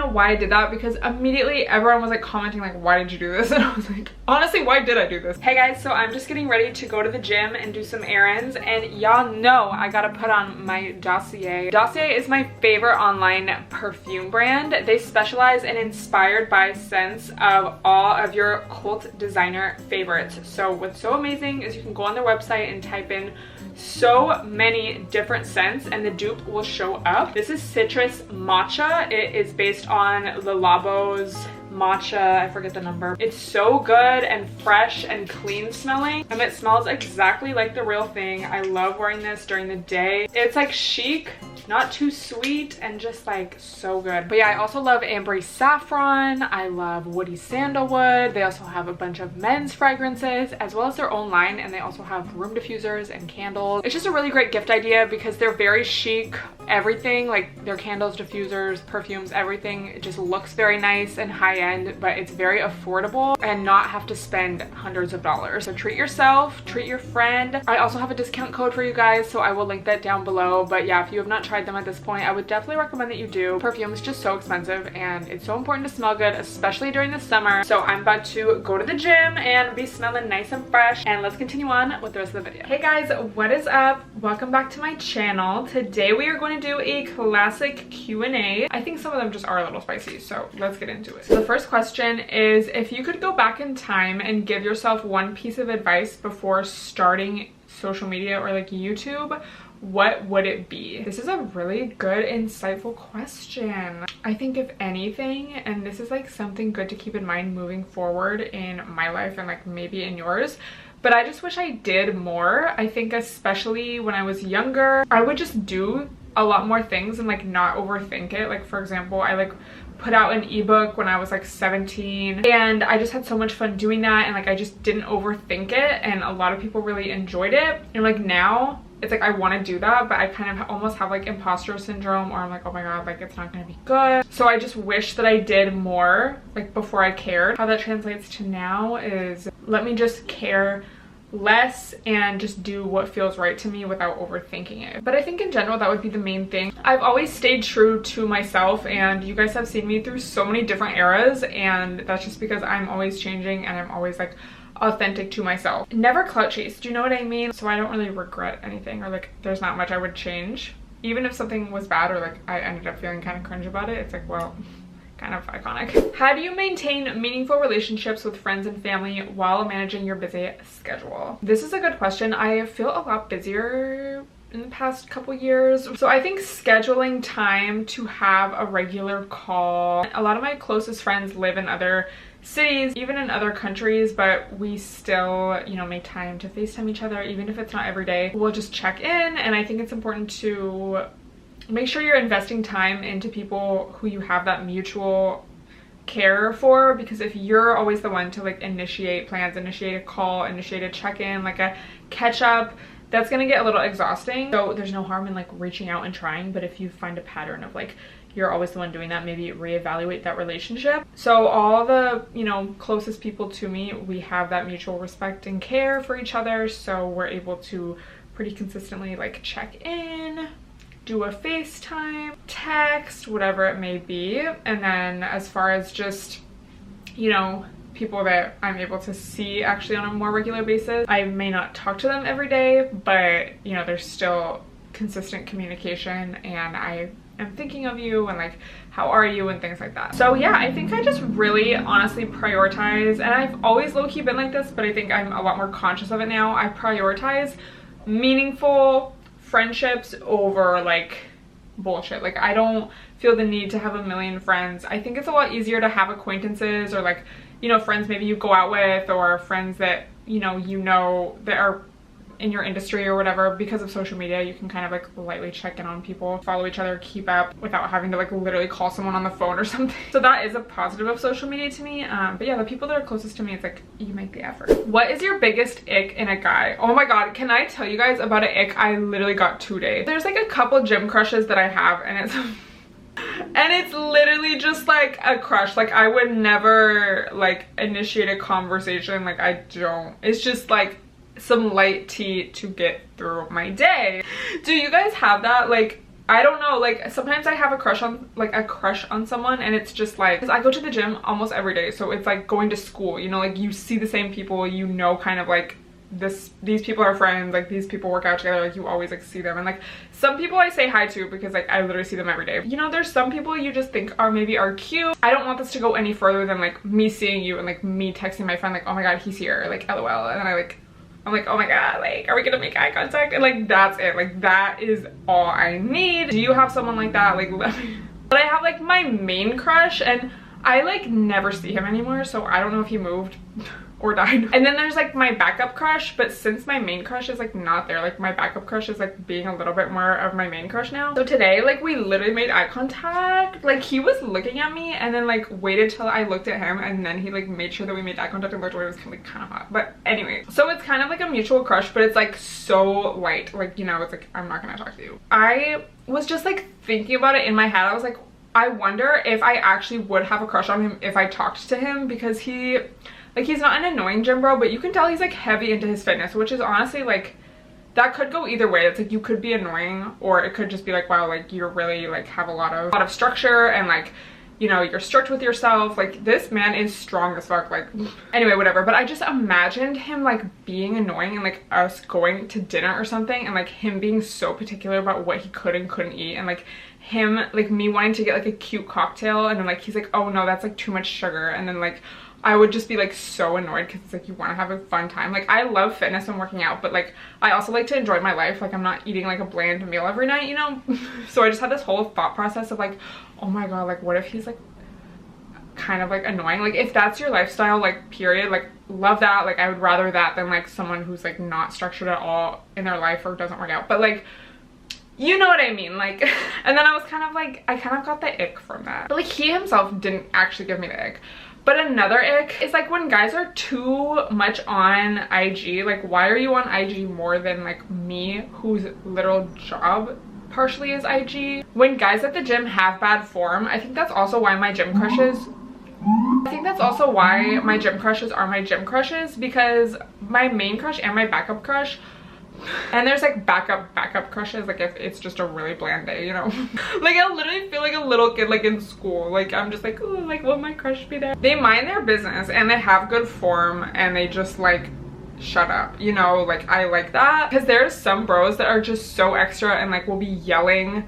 know why I did that, because immediately everyone was like commenting like, why did you do this? And I was like, honestly, why did I do this? Hey guys, so I'm just getting ready to go to the gym and do some errands, and y'all know I gotta put on my Dossier. Dossier is my favorite online perfume brand. They specialize in inspired by scents of all of your cult designer favorites. So what's so amazing is you can go on their website and type in so many different scents and the dupe will show up. This is citrus matcha. It is based on Le Labo's matcha, I forget the number. It's so good and fresh and clean smelling, and it smells exactly like the real thing. I love wearing this during the day. It's like chic, not too sweet, and just like so good. But yeah, I also love ambery saffron. I love woody sandalwood. They also have a bunch of men's fragrances as well as their own line, and they also have room diffusers and candles. It's just a really great gift idea because they're very chic. Everything, like their candles, diffusers, perfumes, everything, it just looks very nice and high-end, but it's very affordable and not have to spend hundreds of dollars. So treat yourself, treat your friend. I also have a discount code for you guys, so I will link that down below. But yeah, if you have not tried them at this point, I would definitely recommend that you do. Perfume is just so expensive and it's so important to smell good, especially during the summer. So I'm about to go to the gym and be smelling nice and fresh, and let's continue on with the rest of the video. Hey guys, what is up? Welcome back to my channel. Today we are going to do a classic Q&A. I think some of them just are a little spicy, so let's get into it. So the first question is, if you could go back in time and give yourself one piece of advice before starting social media or like YouTube, what would it be? This is a really good, insightful question. I think if anything, and this is like something good to keep in mind moving forward in my life and like maybe in yours, but I just wish I did more. I think especially when I was younger, I would just do a lot more things and like not overthink it. Like for example, I like put out an ebook when I was like 17, and I just had so much fun doing that, and like I just didn't overthink it, and a lot of people really enjoyed it. And like now it's like I want to do that, but I kind of almost have like imposter syndrome, or I'm like, oh my god, like it's not gonna be good. So I just wish that I did more like before I cared. How that translates to now is, let me just care less and just do what feels right to me without overthinking it. But I think in general that would be the main thing. I've always stayed true to myself, and you guys have seen me through so many different eras, and that's just because I'm always changing and I'm always like authentic to myself. Never clout chase, do you know what I mean? So I don't really regret anything, or like there's not much I would change. Even if something was bad or like I ended up feeling kind of cringe about it, it's like, well, kind of iconic. How do you maintain meaningful relationships with friends and family while managing your busy schedule? This is a good question. I feel a lot busier in the past couple years, so I think scheduling time to have a regular call. A lot of my closest friends live in other cities, even in other countries, but we still, you know, make time to FaceTime each other, even if it's not every day. We'll just check in, and I think it's important to make sure you're investing time into people who you have that mutual care for, because if you're always the one to like initiate plans, initiate a call, initiate a check-in, like a catch-up, that's gonna get a little exhausting. So there's no harm in like reaching out and trying, but if you find a pattern of like you're always the one doing that, maybe reevaluate that relationship. So all the, you know, closest people to me, we have that mutual respect and care for each other, so we're able to pretty consistently like check in, do a FaceTime, text, whatever it may be. And then as far as just, you know, people that I'm able to see actually on a more regular basis, I may not talk to them every day, but you know, there's still consistent communication, and I am thinking of you and like, how are you, and things like that. So yeah, I think I just really honestly prioritize, and I've always low-key been like this, but I think I'm a lot more conscious of it now. I prioritize meaningful friendships over like bullshit. Like I don't feel the need to have a million friends. I think it's a lot easier to have acquaintances, or like, you know, friends maybe you go out with, or friends that you know that are in your industry or whatever. Because of social media, you can kind of like lightly check in on people, follow each other, keep up without having to like literally call someone on the phone or something. So that is a positive of social media to me. But yeah, the people that are closest to me, it's like you make the effort. What is your biggest ick in a guy? Oh my god, can I tell you guys about an ick I literally got today? There's like a couple gym crushes that I have, and it's literally just like a crush. Like I would never like initiate a conversation, like I don't. It's just like some light tea to get through my day. Do you guys have that? Like I don't know, like sometimes I have a crush on someone, and it's just like, 'cause I go to the gym almost every day, so it's like going to school, you know, like you see the same people, you know, kind of like these people are friends, like these people work out together, like you always like see them. And like some people I say hi to because like I literally see them every day. You know, there's some people you just think are cute. I don't want this to go any further than like me seeing you and like me texting my friend like, oh my god, he's here, like lol, and then I'm like, oh my god, like, are we gonna make eye contact? And like, that's it. Like, that is all I need. Do you have someone like that? Like, let me. But I have like my main crush, and I like never see him anymore, so I don't know if he moved or died. And then there's like my backup crush, but since my main crush is like not there, like my backup crush is like being a little bit more of my main crush now. So today, like we literally made eye contact. Like he was looking at me and then like waited till I looked at him, and then he like made sure that we made eye contact and looked away. It was kind of hot. But anyway, so it's kind of like a mutual crush, but it's like so light. Like, you know, it's like, I'm not gonna talk to you. I was just like thinking about it in my head. I was like, I wonder if I actually would have a crush on him if I talked to him, because he's not an annoying gym bro, but you can tell he's like heavy into his fitness, which is honestly like, that could go either way. It's like you could be annoying, or it could just be like, wow, like you're really like have a lot of structure, and like, you know, you're strict with yourself. Like this man is strong as fuck. Like anyway, whatever. But I just imagined him like being annoying, and like us going to dinner or something, and like him being so particular about what he could and couldn't eat, and like him, like me wanting to get like a cute cocktail, and then like he's like, oh no, that's like too much sugar, and then like I would just be like so annoyed, because it's like you want to have a fun time. Like I love fitness and working out, but like I also like to enjoy my life. Like I'm not eating like a bland meal every night, you know. So I just had this whole thought process of like, oh my god, like what if he's like kind of like annoying? Like if that's your lifestyle, like period, like love that. Like I would rather that than like someone who's like not structured at all in their life or doesn't work out. But like, you know what I mean, like. And then I was kind of like, I kind of got the ick from that, but like he himself didn't actually give me the ick. But another ick is like when guys are too much on IG. Like why are you on IG more than like me, whose literal job partially is IG? When guys at the gym have bad form, I think that's also why my gym crushes are my gym crushes, because my main crush and my backup crush, and there's like backup crushes, like if it's just a really bland day, you know. Like I literally feel like a little kid like in school. Like I'm just like, oh, like will my crush be there? They mind their business and they have good form, and they just like shut up, you know. Like I like that, because there's some bros that are just so extra and like will be yelling,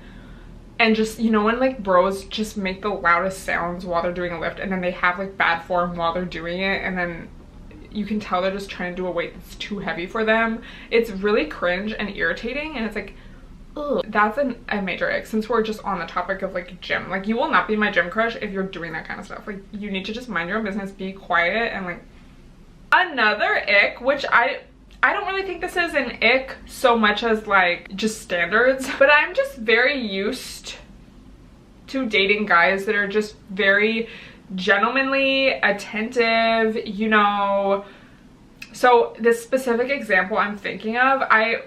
and just, you know, when like bros just make the loudest sounds while they're doing a lift, and then they have like bad form while they're doing it, and then you can tell they're just trying to do a weight that's too heavy for them. It's really cringe and irritating, and it's like, ugh. That's a major ick, since we're just on the topic of like gym. Like you will not be my gym crush if you're doing that kind of stuff. Like you need to just mind your own business, be quiet. And like another ick, which I don't really think this is an ick so much as like just standards, but I'm just very used to dating guys that are just very gentlemanly, attentive, you know. So this specific example I'm thinking of, I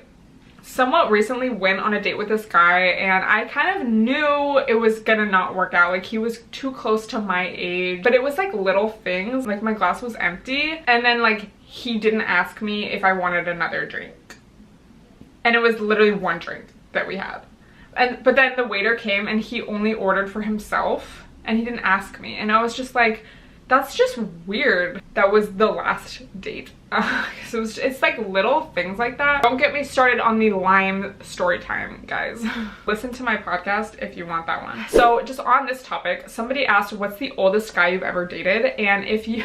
somewhat recently went on a date with this guy, and I kind of knew it was gonna not work out. Like he was too close to my age, but it was like little things, like my glass was empty, and then like he didn't ask me if I wanted another drink, and it was literally one drink that we had. But then the waiter came and he only ordered for himself, and he didn't ask me, and I was just like, that's just weird. That was the last date. So it's like little things like that. Don't get me started on the lime story time, guys. Listen to my podcast if you want that one. So just on this topic, somebody asked, what's the oldest guy you've ever dated? And if you,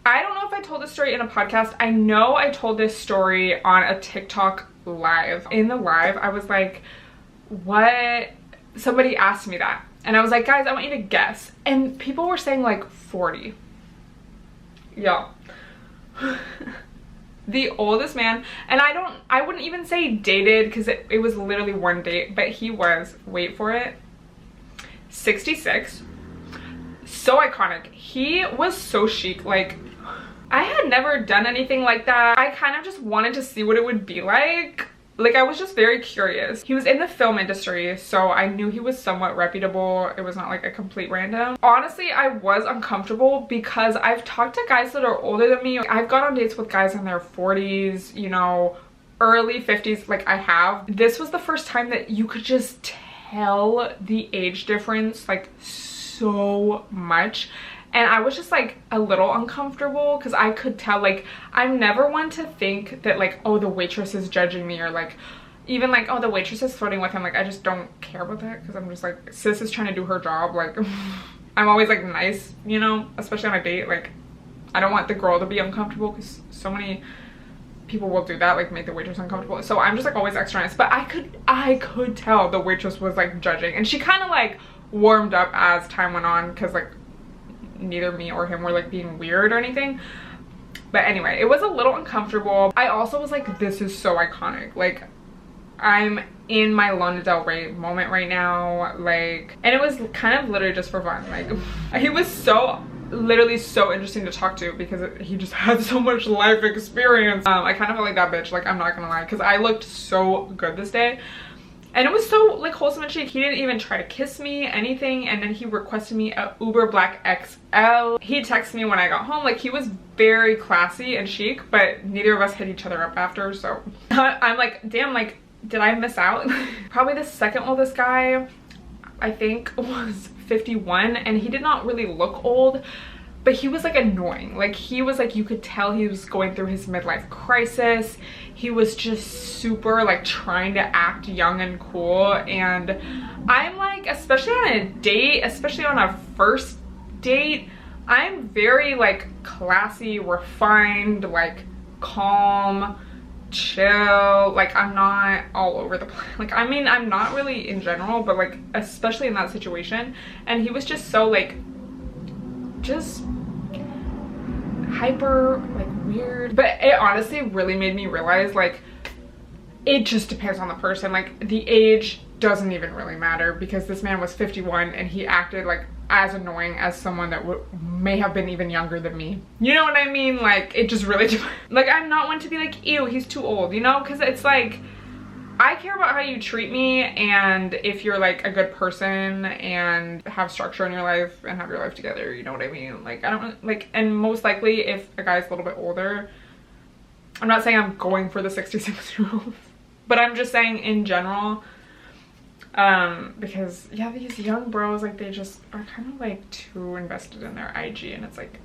I don't know if I told this story in a podcast. I know I told this story on a TikTok live. In the live, I was like, what? Somebody asked me that, and I was like, guys, I want you to guess. And people were saying like 40. Yeah. The oldest man, and I wouldn't even say dated, because it was literally one date, but he was, wait for it, 66. So iconic. He was so chic. Like I had never done anything like that. I kind of just wanted to see what it would be like. Like I was just very curious. He was in the film industry, so I knew he was somewhat reputable. It was not like a complete random. Honestly, I was uncomfortable because I've talked to guys that are older than me. I've gone on dates with guys in their 40s, you know, early 50s, like I have, this was the first time that you could just tell the age difference like so much. And I was just like a little uncomfortable because I could tell, like, I'm never one to think that like, oh, the waitress is judging me, or like even like, oh, the waitress is flirting with him. Like, I just don't care about that because I'm just like, sis is trying to do her job. Like, I'm always like nice, you know, especially on a date. Like, I don't want the girl to be uncomfortable because so many people will do that, like make the waitress uncomfortable. So I'm just like always extra nice. But I could tell the waitress was like judging, and she kind of like warmed up as time went on because like neither me or him were like being weird or anything. But anyway, it was a little uncomfortable. I also was like, this is so iconic. Like, I'm in my Lana Del Rey moment right now. Like, and it was kind of literally just for fun. Like, he was so literally so interesting to talk to because he just had so much life experience. I kind of felt like that bitch, like, I'm not gonna lie, because I looked so good this day. And it was so like wholesome and chic. He didn't even try to kiss me, anything. And then he requested me a Uber Black XL. He texted me when I got home. Like, he was very classy and chic, but neither of us hit each other up after. So I'm like, damn, like, did I miss out? Probably the second oldest guy, I think, was 51, and he did not really look old, but he was like annoying. Like, he was like, you could tell he was going through his midlife crisis. He was just super like trying to act young and cool. And I'm like, especially on a date, especially on a first date, I'm very like classy, refined, like calm, chill. Like, I'm not all over the place. Like, I mean, I'm not really in general, but like especially in that situation. And he was just so like just hyper, like weird. But it honestly really made me realize, like, it just depends on the person. Like, the age doesn't even really matter, because this man was 51 and he acted like as annoying as someone that may have been even younger than me. You know what I mean? Like, it just really like, I'm not one to be like, ew, he's too old, you know? Because it's like, I care about how you treat me, and if you're like a good person and have structure in your life and have your life together, you know what I mean? Like, I don't like, and most likely if a guy's a little bit older, I'm not saying I'm going for the 66-year-olds, but I'm just saying in general, because yeah, these young bros, like, they just are kind of like too invested in their IG, and it's like,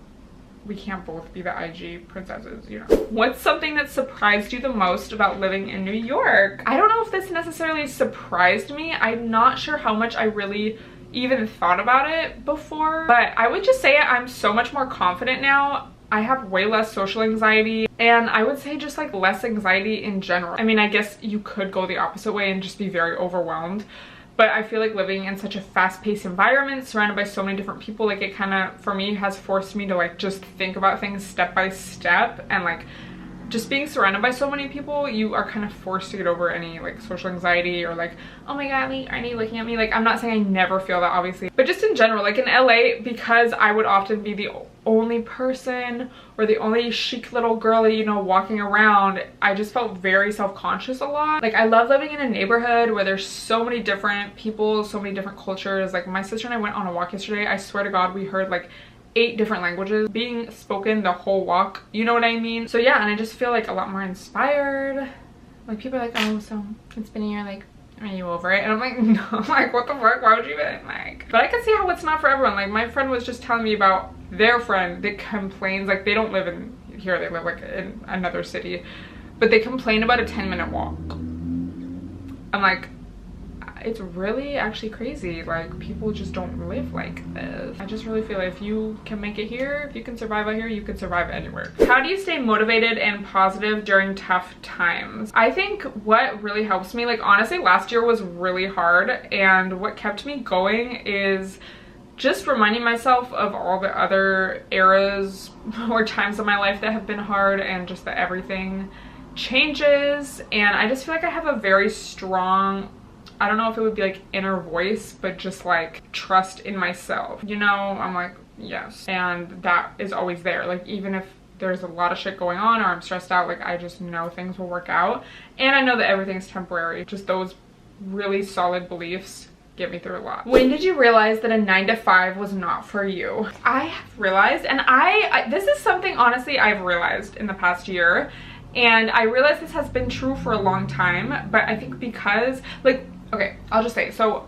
we can't both be the IG princesses, you know? What's something that surprised you the most about living in New York? I don't know if this necessarily surprised me. I'm not sure how much I really even thought about it before, but I would just say I'm so much more confident now. I have way less social anxiety, and I would say just like less anxiety in general. I mean, I guess you could go the opposite way and just be very overwhelmed. But I feel like living in such a fast-paced environment, surrounded by so many different people, like, it kind of, for me, has forced me to like just think about things step by step. And like, just being surrounded by so many people, you are kind of forced to get over any like social anxiety, or like, oh my god, like, are they looking at me? Like, I'm not saying I never feel that, obviously, but just in general, like in LA, because I would often be the only person or the only chic little girly, you know, walking around, I just felt very self-conscious a lot. Like, I love living in a neighborhood where there's so many different people, so many different cultures. Like, my sister and I went on a walk yesterday. I swear to God, we heard like 8 different languages being spoken the whole walk, you know what I mean? So yeah, and I just feel like a lot more inspired. Like, people are like, oh, so it's been a year, like, are you over it? And I'm like, no. I'm like, what the fuck, why would you even, like? But I can see how it's not for everyone. Like, my friend was just telling me about their friend that complains, like, they don't live in here, they live like in another city, but they complain about a 10-minute walk. I'm like, it's really actually crazy. Like, people just don't live like this. I just really feel like if you can make it here, if you can survive out here, you can survive anywhere. How do you stay motivated and positive during tough times? I think what really helps me, like, honestly, last year was really hard, and what kept me going is just reminding myself of all the other eras or times of my life that have been hard, and just that everything changes. And I just feel like I have a very strong, I don't know if it would be like inner voice, but just like trust in myself. You know, I'm like, yes. And that is always there. Like, even if there's a lot of shit going on or I'm stressed out, like, I just know things will work out. And I know that everything's temporary. Just those really solid beliefs get me through a lot. When did you realize that a 9-to-5 was not for you? I have realized, and I this is something honestly I've realized in the past year, And I realize this has been true for a long time, but I think because, like, okay, I'll just say, so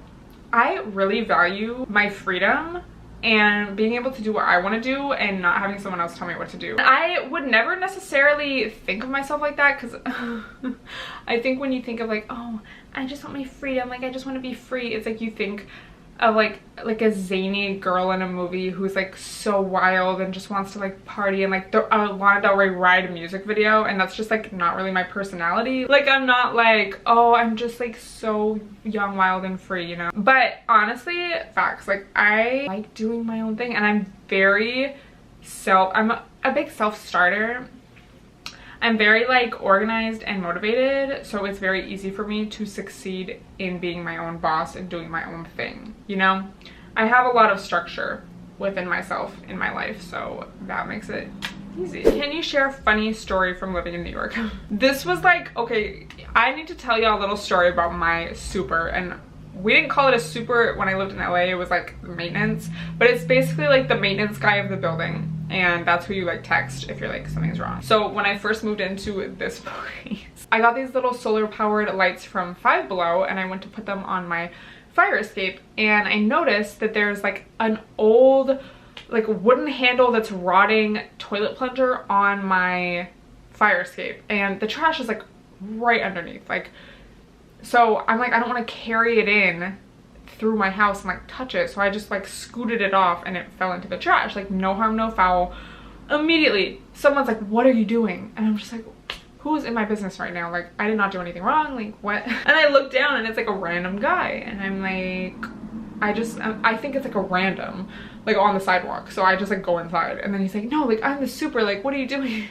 I really value my freedom and being able to do what I want to do and not having someone else tell me what to do. I would never necessarily think of myself like that, because I think when you think of like, oh, I just want my freedom, like I just want to be free, it's like you think of like a zany girl in a movie who's like so wild and just wants to like party and like Lana Del Rey ride a music video, and that's just like not really my personality. Like I'm not like, oh, I'm just like so young, wild and free, you know. But honestly, facts, like I like doing my own thing, and I'm a big self-starter. I'm very like organized and motivated, so it's very easy for me to succeed in being my own boss and doing my own thing, you know? I have a lot of structure within myself in my life, so that makes it easy. Can you share a funny story from living in New York? This was like, okay, I need to tell you a little story about my super, and we didn't call it a super when I lived in LA, it was like maintenance, but it's basically like the maintenance guy of the building. And that's who you like text if you're like something's wrong. So when I first moved into this place, I got these little solar powered lights from Five Below, and I went to put them on my fire escape, and I noticed that there's like an old like wooden handle that's rotting toilet plunger on my fire escape, and the trash is like right underneath. Like, so I'm like, I don't want to carry it in through my house and like touch it, so I just like scooted it off and it fell into the trash. Like no harm, no foul. Immediately someone's like, what are you doing? And I'm just like, who's in my business right now? Like I did not do anything wrong, like what? And I look down and it's like a random guy, and I'm like, I think it's like a random like on the sidewalk, so I just like go inside, and then he's like, no, like I'm the super, like what are you doing?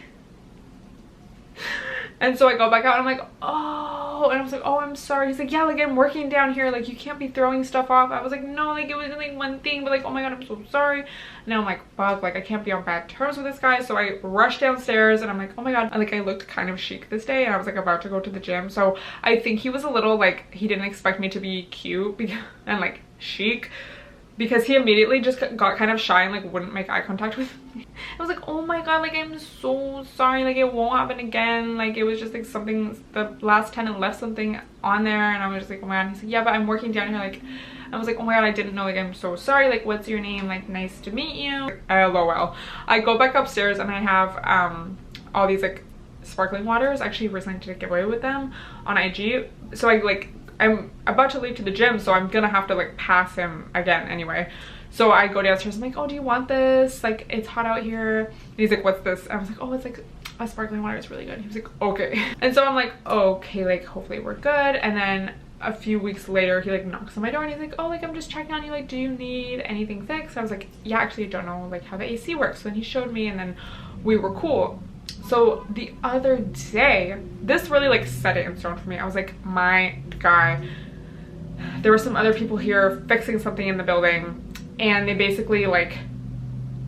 And so I go back out and I'm like, oh, and I was like, oh, I'm sorry. He's like, yeah, like I'm working down here, like you can't be throwing stuff off. I was like, no, like it was like one thing, but like, oh my god, I'm so sorry. And now I'm like, fuck, like I can't be on bad terms with this guy. So I rushed downstairs and I'm like, oh my god, and, like I looked kind of chic this day, and I was like about to go to the gym. So I think he was a little like, he didn't expect me to be cute and like chic, because he immediately just got kind of shy and like wouldn't make eye contact with me. I was like, oh my god, like I'm so sorry, like it won't happen again. Like it was just like something, the last tenant left something on there, and I was just like, oh my god. And he's like, yeah, but I'm working down here. Like I was like, oh my god, I didn't know, like I'm so sorry, like what's your name, like nice to meet you. Like, LOL. I go back upstairs and I have all these like sparkling waters. Actually recently did a giveaway with them on IG, so I'm about to leave to the gym, so I'm gonna have to like pass him again anyway. So I go downstairs, I'm like, oh, do you want this? Like, it's hot out here. And he's like, what's this? I was like, oh, it's like a sparkling water, it's really good. He was like, okay. And so I'm like, okay, like hopefully we're good. And then a few weeks later, he like knocks on my door and he's like, oh, like I'm just checking on you, like do you need anything fixed? I was like, yeah, actually I don't know like how the AC works. So then he showed me, and then we were cool. So the other day, this really like set it in stone for me. I was like, my guy, there were some other people here fixing something in the building, and they basically like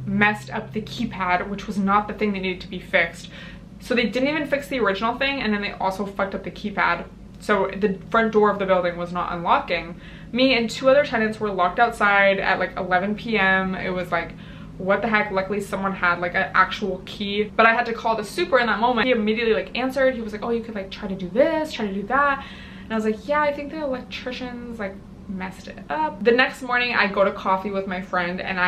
messed up the keypad, which was not the thing that needed to be fixed. So they didn't even fix the original thing, and then they also fucked up the keypad. So the front door of the building was not unlocking. Me and two other tenants were locked outside at like 11 p.m. It was like, what the heck. Luckily someone had like an actual key, but I had to call the super in that moment. He immediately like answered. He was like, oh, you could like try to do this, try to do that. And I was like, yeah, I think the electricians like messed it up. The next morning I go to coffee with my friend, and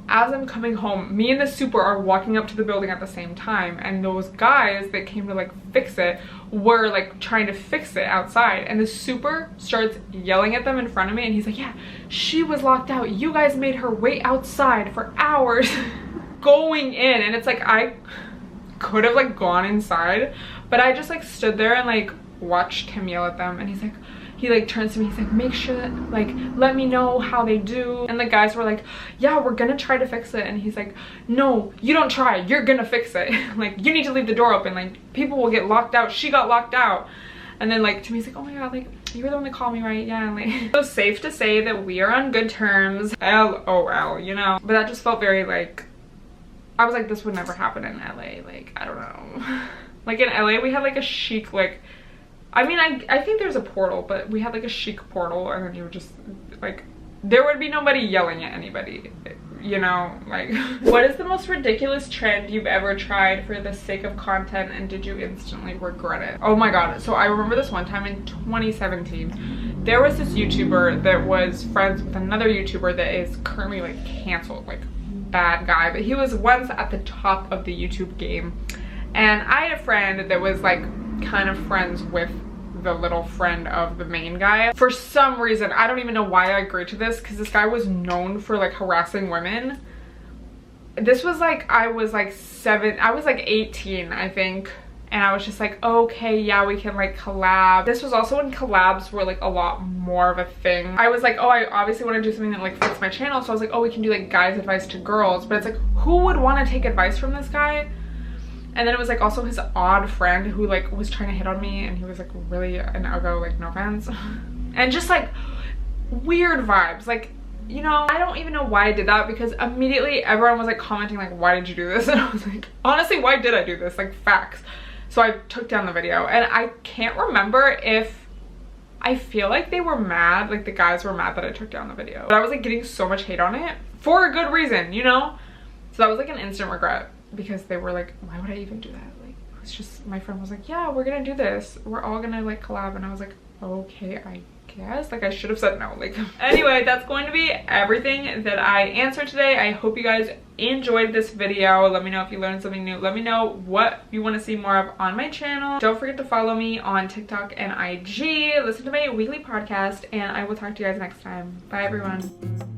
as I'm coming home, me and the super are walking up to the building at the same time, and those guys that came to like fix it were like trying to fix it outside, and the super starts yelling at them in front of me, and he's like, yeah, she was locked out, you guys made her wait outside for hours. Going in, and it's like I could have like gone inside, but I just like stood there and like watched him yell at them. And he's like, he like turns to me, he's like, make sure that like let me know how they do. And the guys were like, yeah, we're gonna try to fix it. And he's like, no, you don't try, you're gonna fix it. Like you need to leave the door open, like people will get locked out, she got locked out. And then like to me he's like, oh my god, like you were the one that called me, right? Yeah. Like so safe to say that we are on good terms, LOL, you know. But that just felt very like, I was like, this would never happen in LA. Like I don't know. Like in LA we had like a chic, like, I mean, I think there's a portal, but we had like a chic portal, and then you would just like, there would be nobody yelling at anybody, you know, like. What is the most ridiculous trend you've ever tried for the sake of content, and did you instantly regret it? Oh my god, so I remember this one time in 2017. There was this YouTuber that was friends with another YouTuber that is currently like canceled, like bad guy, but he was once at the top of the YouTube game. And I had a friend that was like kind of friends with the little friend of the main guy. For some reason, I don't even know why I agreed to this, because this guy was known for like harassing women. This was like, I was like 18, I think. And I was just like, okay, yeah, we can like collab. This was also when collabs were like a lot more of a thing. I was like, oh, I obviously want to do something that like fits my channel. So I was like, oh, we can do like guys' advice to girls. But it's like, who would want to take advice from this guy? And then it was like also his odd friend who like was trying to hit on me, and he was like really an uggo, like no offense. And just like weird vibes. Like, you know, I don't even know why I did that, because immediately everyone was like commenting like, why did you do this? And I was like, honestly, why did I do this? Like, facts. So I took down the video, and I can't remember if, I feel like they were mad, like the guys were mad that I took down the video. But I was like getting so much hate on it for a good reason, you know? So that was like an instant regret, because they were like, why would I even do that? Like, it was just, my friend was like, yeah, we're gonna do this. We're all gonna like collab. And I was like, okay, I guess. Like, I should have said no. Like, anyway, that's going to be everything that I answered today. I hope you guys enjoyed this video. Let me know if you learned something new. Let me know what you want to see more of on my channel. Don't forget to follow me on TikTok and IG. Listen to my weekly podcast, and I will talk to you guys next time. Bye, everyone.